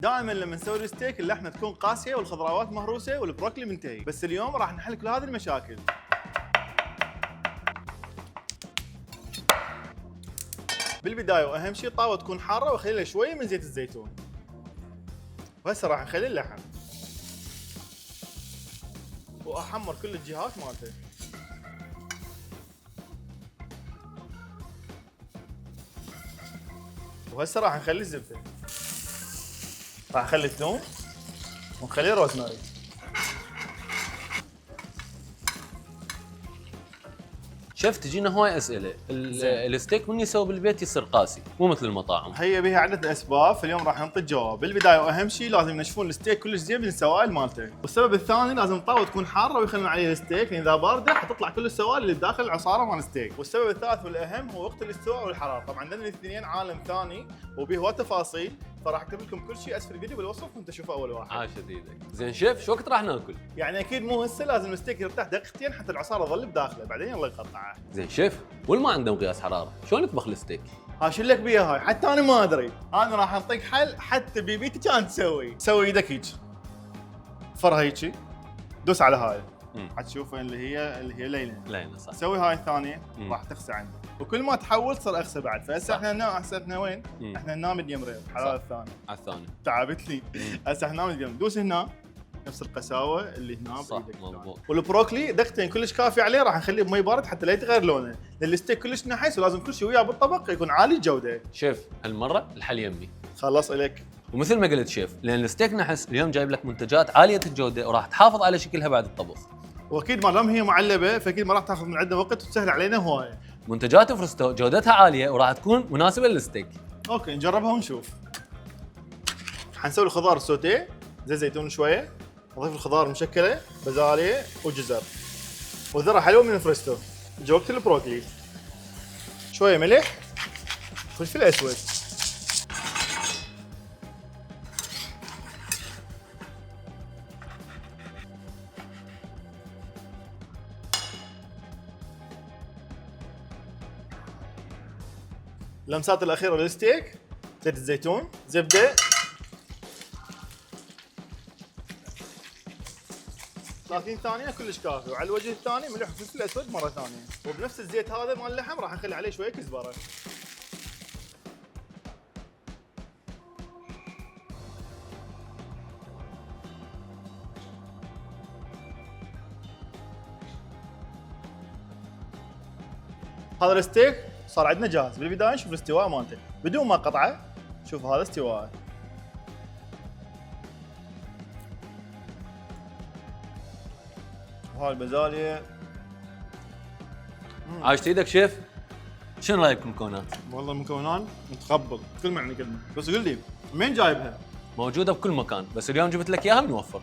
دائما لما نسوي الستيك اللحمه تكون قاسيه والخضروات مهروسه والبروكلي منتهي، بس اليوم راح نحل كل هذه المشاكل. بالبدايه واهم شيء الطاوه تكون حاره واخلي لها شويه من زيت الزيتون. وهسه راح نخلي اللحم واحمر كل الجهات مالته. وهسه راح نخلي الزبده، راح نخلي الثوم ونخلي روزماري. شيف تجينا هواي اسئله، الستيك من يسوي بالبيت يصير قاسي مو مثل المطاعم. هي بها عده اسباب، فاليوم راح نعطي الجواب. بالبدايه واهم شيء لازم ينشفون الستيك كلش زين من السوائل مالته، والسبب الثاني لازم الطاوه تكون حاره ويخلون عليها الستيك، لان اذا بارده حتطلع كل السوائل اللي بداخل العصاره مال الستيك. والسبب الثالث والاهم هو وقت الاستواء والحراره. طبعا عندنا الاثنين عالم ثاني وبه هواي تفاصيل، فراح اكتب لكم كل شيء اسفل الفيديو بالوصف وانت شوفه اول واحد. عاش ايدك. زين شيف شو وقت راح ناكل؟ يعني اكيد مو هسه، لازم الستيك يرتاح دقيقتين حتى العصاره تظل بداخله، بعدين يلا نقطعه. زين شيف والما عنده مقياس حراره شلون يطبخ الستيك؟ ها شو لك بيها هاي؟ حتى انا ما ادري. انا راح اعطيك حل حتى بيبيتي كانت تسوي. سوي ايدك هيك، فر هيك، دوس على هاي حتشوف اللي هي لينه صح. سوي هاي الثانيه راح تخسى عندك، وكل ما تحول تصير اخسى بعد. فهسه احنا وين؟ احنا هنا ميديوم رير الحراره الثانيه. على الثاني تعبتني. هسه احنا ميديوم، دوس هنا نفس القساوه اللي هنا صح بايدك. مضبوط. والبروكلي دقيقتين كلش كافي عليه، راح نخليه بمي بارد حتى لا يتغير لونه، لان الستيك كلش نحس ولازم كل شيء وياه بالطبق يكون عالي الجوده. شيف هالمره الحل يمي. خلص الك. ومثل ما قلت شيف، لان الستيك نحس اليوم جايب لك منتجات عاليه الجوده وراح تحافظ على شكلها بعد الطبخ. واكيد ما دام هي معلبه فاكيد ما راح تاخذ من عندنا وقت وتسهل علينا هوايه. منتجات فرستو جودتها عاليه وراح تكون مناسبه للستيك. اوكي نجربها ونشوف. حنسوي الخضار السوتيه، زيت زيتون شويه، نضيف الخضار المشكله، بازاليا وجزر وذره حلوه من الفريستو. جا وقت البروكلي، شويه ملح، فلفل اسود، اللمسات الاخيره للستيك، زيت الزيتون، زبده، 30 ثانيه كلش كافي. وعلى الوجه الثاني ملح وفلفل اسود مره ثانيه. وبنفس الزيت هذا مال اللحم راح نخلي عليه شويه كزبره. هذا الستيك صار عندنا جاهز. بالبدايه نشوف الاستواء مالته بدون ما قطعه. شوف هذا استواءه. وهاي البازاليا. عايشت ايدك شيف؟ شنو رايك بالمكونات؟ والله المكونات متخبل كل معنى كلمه، بس قل لي منين جايبها؟ موجوده بكل مكان، بس اليوم جبت لك اياها منوفر.